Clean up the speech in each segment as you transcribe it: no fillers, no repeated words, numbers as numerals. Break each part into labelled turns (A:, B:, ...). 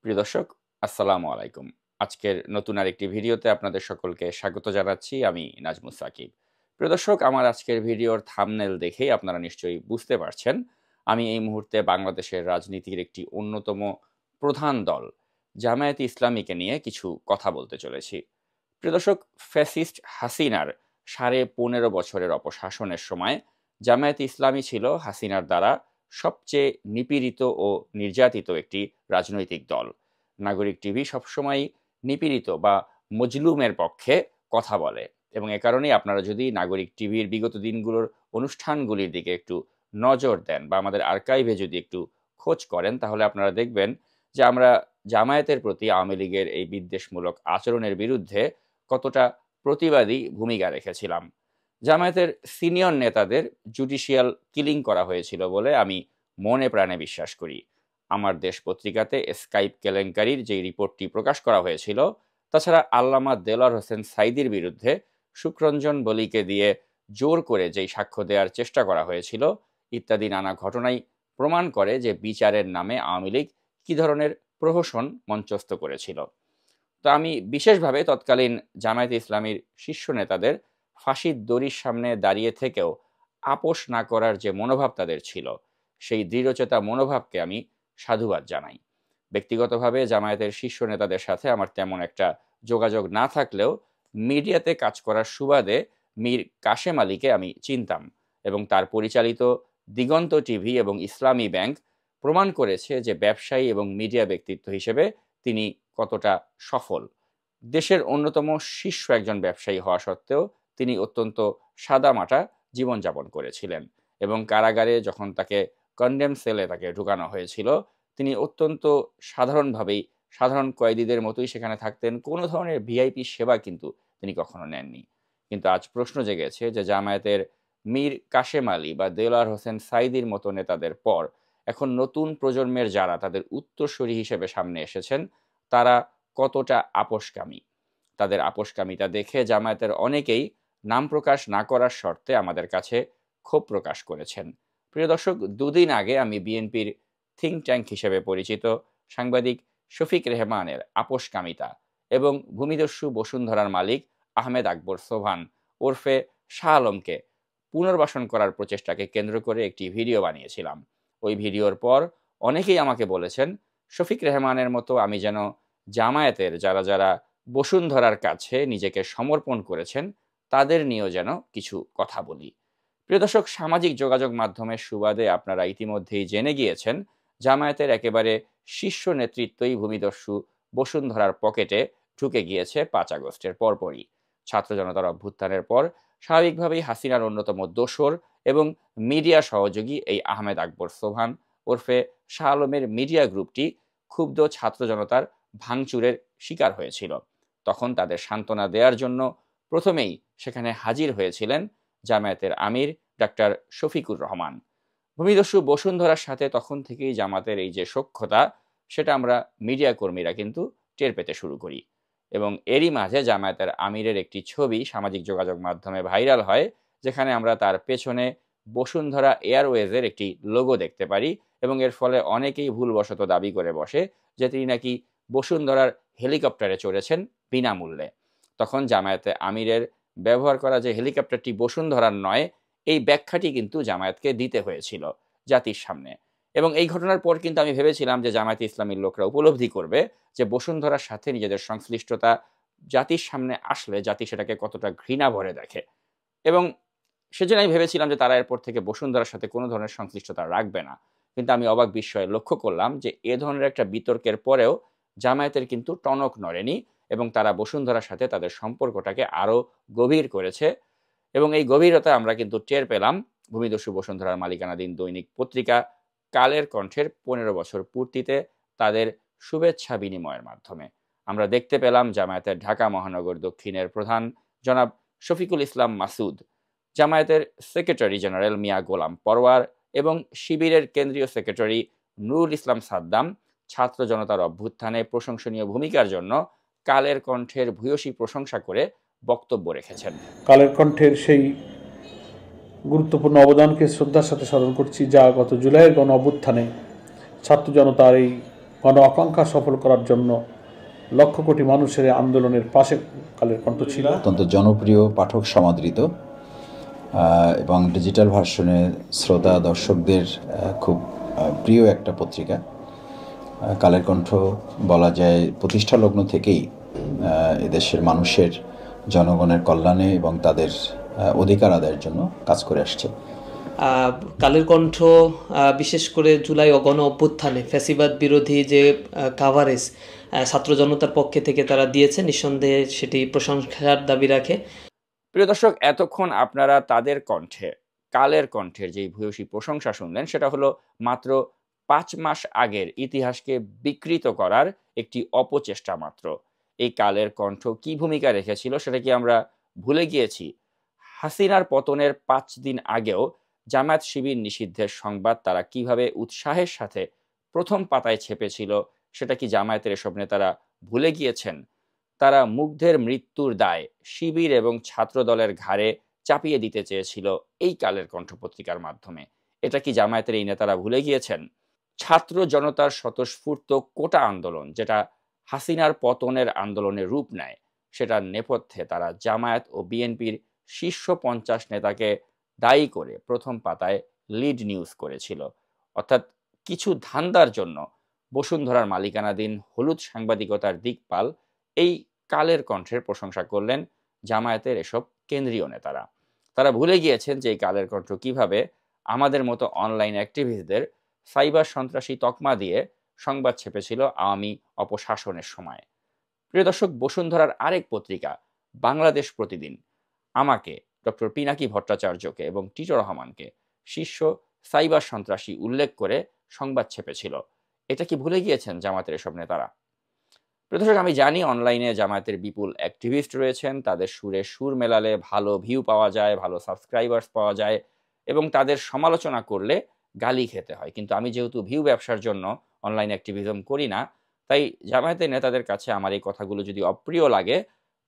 A: প্রিয় দর্শক, আসসালামু আলাইকুম। আজকের নতুন আরেকটি ভিডিওতে আপনাদের সকলকে স্বাগত জানাচ্ছি। আমি নাজমুস সাকিব। প্রিয় দর্শক, আমার আজকের ভিডিওর থাম্বনেল দেখেই আপনারা নিশ্চয়ই বুঝতে পারছেন, আমি এই মুহূর্তে বাংলাদেশের রাজনীতির একটি অন্যতম প্রধান দল জামায়াতে ইসলামীকে নিয়ে কিছু কথা বলতে চলেছি। প্রিয় দর্শক, ফ্যাসিস্ট হাসিনার 15.5 বছরের অপশাসনের সময় জামায়াতে ইসলামী ছিল হাসিনার দ্বারা সবচেয়ে নিপীড়িত ও নির্যাতিত একটি রাজনৈতিক দল। নাগরিক টিভি সবসময় নিপীড়িত বা মজলুমের পক্ষে কথা বলে, এবং এ কারণেই আপনারা যদি নাগরিক টিভির বিগত দিনগুলোর অনুষ্ঠানগুলির দিকে একটু নজর দেন বা আমাদের আর্কাইভে যদি একটু খোঁজ করেন, তাহলে আপনারা দেখবেন যে আমরা জামায়াতের প্রতি আওয়ামী লীগের এই বিদ্বেষমূলক আচরণের বিরুদ্ধে কতটা প্রতিবাদী ভূমিকা রেখেছিলাম। জামায়াতের সিনিয়র নেতাদের জুডিশিয়াল কিলিং করা হয়েছিল বলে আমি মনে প্রাণে বিশ্বাস করি। আমার দেশ পত্রিকাতে স্কাইপ কেলেঙ্কারির যে রিপোর্টটি প্রকাশ করা হয়েছিল, তাছাড়া আল্লামা দেলোয়ার হোসেন সাঈদীর বিরুদ্ধে সুখরঞ্জন বলিকে দিয়ে জোর করে যেই সাক্ষ্য দেওয়ার চেষ্টা করা হয়েছিল, ইত্যাদি নানা ঘটনাই প্রমাণ করে যে বিচারের নামে আওয়ামী লীগ কী ধরনের প্রহসন মঞ্চস্থ করেছিল। তো আমি বিশেষভাবে তৎকালীন জামায়াতে ইসলামীর শীর্ষ নেতাদের ফাঁসির দড়ির সামনে দাঁড়িয়ে থেকেও আপোষ না করার যে মনোভাব তাদের ছিল, সেই দৃঢ়চেতা মনোভাবকে আমি সাধুবাদ জানাই। ব্যক্তিগতভাবে জামায়াতের শীর্ষ নেতাদের সাথে আমার তেমন একটা যোগাযোগ না থাকলেও মিডিয়াতে কাজ করার সুবাদে মীর কাশেম আলীকে আমি চিনতাম, এবং তার পরিচালিত দিগন্ত টিভি এবং ইসলামী ব্যাংক প্রমাণ করেছে যে ব্যবসায়ী এবং মিডিয়া ব্যক্তিত্ব হিসেবে তিনি কতটা সফল। দেশের অন্যতম শীর্ষ একজন ব্যবসায়ী হওয়া সত্ত্বেও তিনি অত্যন্ত সাদামাটা জীবনযাপন করেছিলেন, এবং কারাগারে যখন তাকে কন্ডেম সেলে তাকে ঢুকানো হয়েছিল, তিনি অত্যন্ত সাধারণভাবেই সাধারণ কয়েদিদের মতোই সেখানে থাকতেন। কোনো ধরনের ভিআইপি সেবা কিন্তু তিনি কখনো নেননি। কিন্তু আজ প্রশ্ন জেগেছে যে জামায়াতের মীর কাশেম আলী বা দেলোয়ার হোসেন সাঈদীর মতো নেতাদের পর এখন নতুন প্রজন্মের যারা তাদের উত্তরসূরি হিসেবে সামনে এসেছেন, তারা কতটা আপোষকামী। তাদের আপোষকামিতা দেখে জামায়াতের অনেকেই নাম প্রকাশ না করার শর্তে আমাদের কাছে ক্ষোভ প্রকাশ করেছেন। প্রিয় দর্শক, দুদিন আগে আমি বিএনপির থিঙ্ক ট্যাঙ্ক হিসেবে পরিচিত সাংবাদিক শফিক রেহমানের আপোষকামিতা এবং ভূমিদস্যু বসুন্ধরার মালিক আহমেদ আকবর সোবহান ওরফে শাহ আলমকে পুনর্বাসন করার প্রচেষ্টাকে কেন্দ্র করে একটি ভিডিও বানিয়েছিলাম। ওই ভিডিওর পর অনেকেই আমাকে বলেছেন, শফিক রেহমানের মতো আমি যেন জামায়াতের যারা যারা বসুন্ধরার কাছে নিজেকে সমর্পণ করেছেন তাদের নিয়েও যেন কিছু কথা বলি। প্রিয় দর্শক, সামাজিক যোগাযোগ মাধ্যমের সুবাদে আপনারা ইতিমধ্যেই জেনে গিয়েছেন জামায়াতের একেবারে শীর্ষ নেতৃত্বই ভূমিদস্যু বসুন্ধরার পকেটে ঢুকে গিয়েছে 5 আগস্টের পরপরই। ছাত্র জনতার অভ্যুত্থানের পর স্বাভাবিকভাবেই হাসিনার অন্যতম দোসর এবং মিডিয়া সহযোগী এই আহমেদ আকবর সোবহান ওরফে শাহ আলমের মিডিয়া গ্রুপটি ক্ষুব্ধ ছাত্র জনতার ভাঙচুরের শিকার হয়েছিল। তখন তাদের সান্ত্বনা দেওয়ার জন্য প্রথমেই সেখানে হাজির হয়েছিলেন জামায়াতের আমির ডাক্তার শফিকুর রহমান। ভূমিদস্যু বসুন্ধরার সাথে তখন থেকেই জামাতের এই যে সখ্যতা, সেটা আমরা মিডিয়া কর্মীরা কিন্তু টের পেতে শুরু করি, এবং এরই মাঝে জামায়াতের আমিরের একটি ছবি সামাজিক যোগাযোগ মাধ্যমে ভাইরাল হয়, যেখানে আমরা তার পেছনে বসুন্ধরা এয়ারওয়েজের একটি লোগো দেখতে পারি, এবং এর ফলে অনেকেই ভুলবশত দাবি করে বসে যে তিনি নাকি বসুন্ধরার হেলিকপ্টারে চড়েছেন বিনামূল্যে। তখন জামায়াতে আমিরের ব্যবহার করা যে হেলিকপ্টারটি বসুন্ধরার নয়, এই ব্যাখ্যাটি কিন্তু জামায়াতকে দিতে হয়েছিল জাতির সামনে। এবং এই ঘটনার পর কিন্তু আমি ভেবেছিলাম যে জামায়াতে ইসলামীর লোকরা উপলব্ধি করবে যে বসুন্ধরার সাথে নিজেদের সংশ্লিষ্টতা জাতির সামনে আসলে জাতি সেটাকে কতটা ঘৃণা ভরে দেখে, এবং সেজন্য আমি ভেবেছিলাম যে তারা এরপর থেকে বসুন্ধরার সাথে কোনো ধরনের সংশ্লিষ্টতা রাখবে না। কিন্তু আমি অবাক বিস্ময়ে লক্ষ্য করলাম যে এ ধরনের একটা বিতর্কের পরেও জামায়াতের কিন্তু টনক নড়েনি, এবং তারা বসুন্ধরার সাথে তাদের সম্পর্কটাকে আরও গভীর করেছে। এবং এই গভীরতা আমরা কিন্তু টের পেলাম ভূমিদস্যু বসুন্ধরার মালিকানাধীন দৈনিক পত্রিকা কালের কণ্ঠের 15 বছর পূর্তিতে তাদের শুভেচ্ছা বিনিময়ের মাধ্যমে। আমরা দেখতে পেলাম জামায়াতের ঢাকা মহানগর দক্ষিণের প্রধান জনাব শফিকুল ইসলাম মাসুদ, জামায়াতের সেক্রেটারি জেনারেল মিয়া গোলাম পরওয়ার এবং শিবিরের কেন্দ্রীয় সেক্রেটারি নুরুল ইসলাম সাদ্দাম ছাত্র জনতার অভ্যুত্থানে প্রশংসনীয় ভূমিকার জন্য কালের কণ্ঠের ভূয়সী প্রশংসা করে বক্তব্য রেখেছেন।
B: কালের কণ্ঠের সেই গুরুত্বপূর্ণ অবদানকে শ্রদ্ধার সাথে স্মরণ করছি, যা গত জুলাইয়ের গণ অভ্যুত্থানে ছাত্র জনতার এই গণ আকাঙ্ক্ষা সফল করার জন্য লক্ষ কোটি মানুষের আন্দোলনের পাশে কালের কণ্ঠ ছিল।
C: অত্যন্ত জনপ্রিয়, পাঠক সমাদৃত এবং ডিজিটাল ভার্সনে শ্রোতা দর্শকদের খুব প্রিয় একটা পত্রিকা। কালের কণ্ঠ বলা যায় প্রতিষ্ঠা লগ্ন থেকেই এদেশের মানুষের জনগণের কল্যাণে এবং তাদের অধিকার আদায়ের জন্য কাজ করে আসছে।
D: কালের কণ্ঠ বিশেষ করে জুলাই গণ অভ্যুত্থানে ফ্যাসিবাদ বিরোধী যে কাভারেজ ছাত্র জনতার পক্ষে থেকে তারা দিয়েছে, নিঃসন্দেহে সেটি প্রশংসার দাবি রাখে।
A: প্রিয় দর্শক, এতক্ষণ আপনারা তাদের কণ্ঠে, কালের কণ্ঠের যেই ভূয়সী প্রশংসা শুনলেন, সেটা হলো মাত্র 5 মাস আগের ইতিহাসকে বিকৃত করার একটি অপচেষ্টা মাত্র। এই কালের কণ্ঠ কি ভূমিকা রেখেছিল সেটা কি আমরা ভুলে গিয়েছি? হাসিনার পতনের 5 দিন আগেও জামায়াত শিবির নিষিদ্ধের সংবাদ তারা কিভাবে উৎসাহের সাথে প্রথম পাতায় ছেপেছিল সেটা কি জামায়াতের এসব নেতারা ভুলে গিয়েছেন? তারা মুগ্ধের মৃত্যুর দায় শিবির এবং ছাত্র দলের ঘাড়ে চাপিয়ে দিতে চেয়েছিল এই কালের কণ্ঠ পত্রিকার মাধ্যমে। এটা কি জামায়াতের এই নেতারা ভুলে গিয়েছেন? ছাত্র জনতার স্বতঃস্ফূর্ত কোটা আন্দোলন, যেটা হাসিনার পতনের আন্দোলনের রূপ নেয়, সেটার নেপথ্যে তারা জামায়াত ও বিএনপির শীর্ষ 50 নেতাকে দায়ী করে প্রথম পাতায় লিড নিউজ করেছিল। অর্থাৎ কিছু ধান্দার জন্য বসুন্ধরার মালিকানাধীন হলুদ সাংবাদিকতার দিকপাল এই কালের কণ্ঠের প্রশংসা করলেন জামায়াতের এসব কেন্দ্রীয় নেতারা। তারা ভুলে গিয়েছেন যে এই কালের কণ্ঠ কিভাবে আমাদের মতো অনলাইন অ্যাক্টিভিস্টদের সাইবার সন্ত্রাসী তকমা দিয়ে সংবাদ ছেপেছিল আওয়ামী অপশাসনের সময়। প্রিয় দর্শক, বসুন্ধরার আরেক পত্রিকা বাংলাদেশ প্রতিদিন আমাকে, ডক্টর পিনাকি ভট্টাচার্যকে এবং টিটো রহমানকে শীর্ষ সাইবার সন্ত্রাসী উল্লেখ করে সংবাদ ছেপেছিল। এটা কি ভুলে গিয়েছেন জামায়াতের এসব নেতারা? প্রিয় দর্শক, আমি জানি অনলাইনে জামায়াতের বিপুল অ্যাক্টিভিস্ট রয়েছেন, তাদের সুরে সুর মেলালে ভালো ভিউ পাওয়া যায়, ভালো সাবস্ক্রাইবার্স পাওয়া যায় এবং তাদের সমালোচনা করলে গালি খেতে হয়। কিন্তু আমি যেহেতু ভিউ ব্যবসার জন্য অনলাইন অ্যাক্টিভিজম করি না, তাই জামায়াতের নেতাদের কাছে আমার এই কথাগুলো যদি অপ্রিয় লাগে,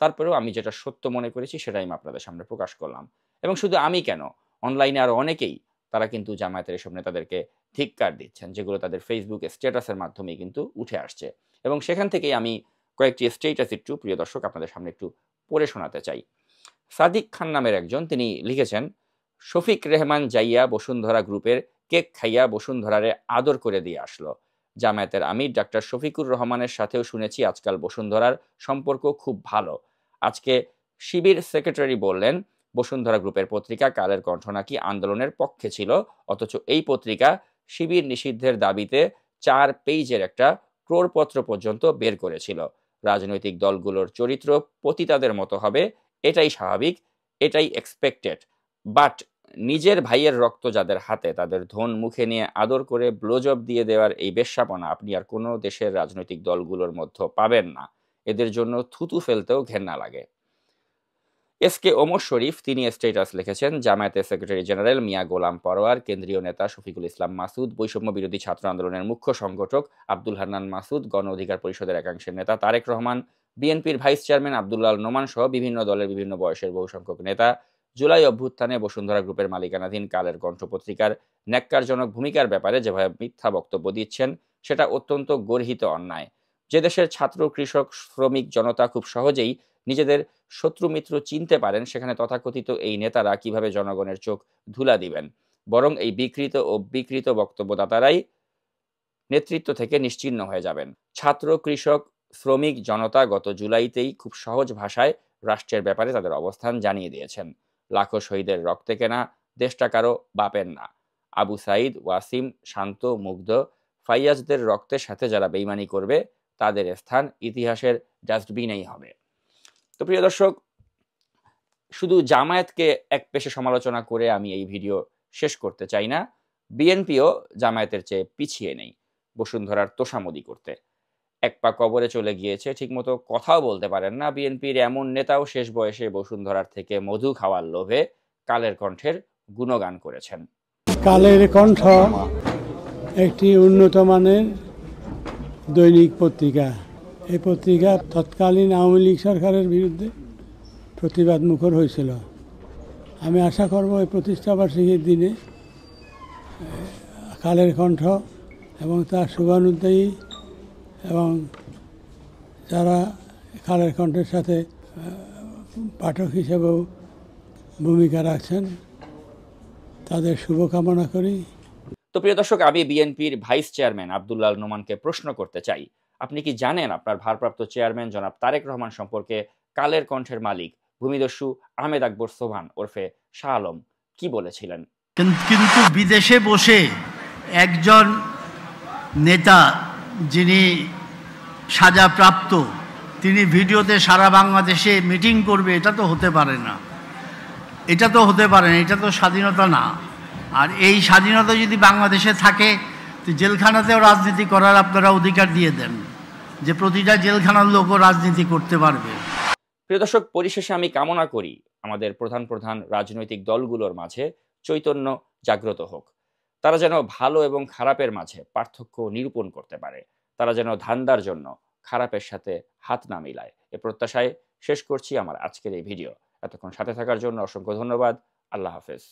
A: তারপরেও আমি যেটা সত্য মনে করেছি সেটাই আমি আপনাদের সামনে প্রকাশ করলাম। এবং শুধু আমি কেন, অনলাইনে আরও অনেকেই তারা কিন্তু জামায়াতের এসব নেতাদেরকে ধিক্কার দিচ্ছেন, যেগুলো তাদের ফেসবুক স্ট্যাটাসের মাধ্যমেই কিন্তু উঠে আসছে। এবং সেখান থেকেই আমি কয়েকটি স্ট্যাটাস একটু প্রিয় দর্শক আপনাদের সামনে একটু পড়ে শোনাতে চাই। সাদিক খান নামের একজন, তিনি লিখেছেন, শফিক রেহমান যাইয়া বসুন্ধরা গ্রুপের কেক খাইয়া বসুন্ধরারে আদর করে দিয়ে আসলো। জামায়াতের আমির ডাক্তার শফিকুর রহমানের সাথেও শুনেছি আজকাল বসুন্ধরার সম্পর্ক খুব ভালো। আজকে শিবির সেক্রেটারি বললেন বসুন্ধরা গ্রুপের পত্রিকা কালের কণ্ঠ নাকি আন্দোলনের পক্ষে ছিল, অথচ এই পত্রিকা শিবির নিষিদ্ধের দাবিতে 4 পেজের একটা ক্রোড়পত্র পর্যন্ত বের করেছিল। রাজনৈতিক দলগুলোর চরিত্র পতিতাদের মতো হবে, এটাই স্বাভাবিক, এটাই এক্সপেক্টেড। বাট নিজের ভাইয়ের রক্ত যাদের হাতে, তাদের ধন মুখে নিয়ে আদর করে ব্লোজব দিয়ে দেওয়ার এই বেশ্যাপনা আপনি আর কোনো দেশের রাজনৈতিক দলগুলোর মধ্যে পাবেন না। এদের জন্য থুতু ফেলতেও ঘেন্না লাগে। এসকে ওমর শরীফ, তিনি স্ট্যাটাস লিখেছেন, জামায়াতের সেক্রেটারি জেনারেল মিয়া গোলাম পরোয়ার, কেন্দ্রীয় নেতা শফিকুল ইসলাম মাসুদ, বৈষম্য বিরোধী ছাত্র আন্দোলনের মুখ্য সংগঠক আব্দুল হান্নান মাসুদ, গণ অধিকার পরিষদের একাংশের নেতা তারেক রহমান, বিএনপির ভাইস চেয়ারম্যান আব্দুল্লাহ নোমান সহ বিভিন্ন দলের বিভিন্ন বয়সের বহু সংখ্যক নেতা জুলাই অভ্যুত্থানে বসুন্ধরা গ্রুপের মালিকানাধীন কালের কণ্ঠ পত্রিকার ন্যাক্কারজনক ভূমিকার ব্যাপারে যেভাবে মিথ্যা বক্তব্য দিচ্ছেন সেটা অত্যন্ত গর্হিত অন্যায়। যে দেশের ছাত্র, কৃষক, শ্রমিক জনতা খুব সহজেই নিজেদের শত্রু মিত্র চিনতে পারেন, সেখানে তথাকথিত এই নেতারা কিভাবে জনগণের চোখ ধুলা দিবেন? বরং এই বিকৃত ও বিকৃত বক্তব্যদাতারাই নেতৃত্ব থেকে নিশ্চিহ্ন হয়ে যাবেন। ছাত্র, কৃষক, শ্রমিক জনতা গত জুলাইতেই খুব সহজ ভাষায় রাষ্ট্রের ব্যাপারে তাদের অবস্থান জানিয়ে দিয়েছেন। লাখো শহীদের রক্তে কেনা দেশটা কারো বাপের না। আবু সাইদ, ওয়াসিম, শান্ত, মুগ্ধ, ফাইয়াজদের রক্তের সাথে যারা বেইমানি করবে তাদের স্থান ইতিহাসের ডাস্টবিনেই হবে। তো প্রিয় দর্শক, শুধু জামায়াতকে এক পেশে সমালোচনা করে আমি এই ভিডিও শেষ করতে চাই না। বিএনপিও জামায়াতের চেয়ে পিছিয়ে নেই বসুন্ধরার তোষামদি করতে। এক পা কবরে চলে গিয়েছে, ঠিকমতো কথাও বলতে পারেন না। বিএনপির এমন নেতাও শেষ বয়সে বসুন্ধরার থেকে মধু খাওয়ার লোভে কালের কণ্ঠের গুণগান করেছেন।
E: কালের কণ্ঠ একটি উন্নত মানের দৈনিক পত্রিকা। এই পত্রিকা তৎকালীন আওয়ামী লীগ সরকারের বিরুদ্ধে প্রতিবাদ মুখর হয়েছিল। আমি আশা করব এই প্রতিষ্ঠাবার্ষিকীর দিনে কালের কণ্ঠ এবং তার শুভানুধ্যায়ী এবং যারা কালের কণ্ঠের সাথে পাঠক হিসেবেও ভূমিকা রাখছেন তাদের শুভকামনা করি।
A: তো প্রিয় দর্শক, আমি বিএনপির ভাইস চেয়ারম্যান আব্দুল্লাহ আল নোমানকে প্রশ্ন করতে চাই, আপনি কি জানেন আপনার ভারপ্রাপ্ত চেয়ারম্যান জনাব তারেক রহমান সম্পর্কে কালের কণ্ঠের মালিক ভূমিদস্যু আহমেদ আকবর সোবহান ওরফে শাহ আলম কি বলেছিলেন?
F: কিন্তু বিদেশে বসে একজন নেতা যিনি সাজাপ্রাপ্ত তিনি ভিডিওতে সারা বাংলাদেশে মিটিং করবে, এটা তো হতে পারে না। এটা তো স্বাধীনতা না। আর এই স্বাধীনতা যদি বাংলাদেশে থাকে তো জেলখানাতেও রাজনীতি করার আপনারা অধিকার দিয়ে দেন, যে প্রতিটা জেলখানার লোকও রাজনীতি করতে পারবে।
A: প্রিয় দর্শক, পরিশেষে আমি কামনা করি আমাদের প্রধান রাজনৈতিক দলগুলোর মাঝে চৈতন্য জাগ্রত হোক। তারা যেন ভালো এবং খারাপের মাঝে পার্থক্য নিরূপণ করতে পারে। তারা যেন ধান্দার জন্য খারাপের সাথে হাত না মিলায়। এ প্রত্যাশায় শেষ করছি আমার আজকের এই ভিডিও। এতক্ষণ সাথে থাকার জন্য অসংখ্য ধন্যবাদ। আল্লাহ হাফেজ।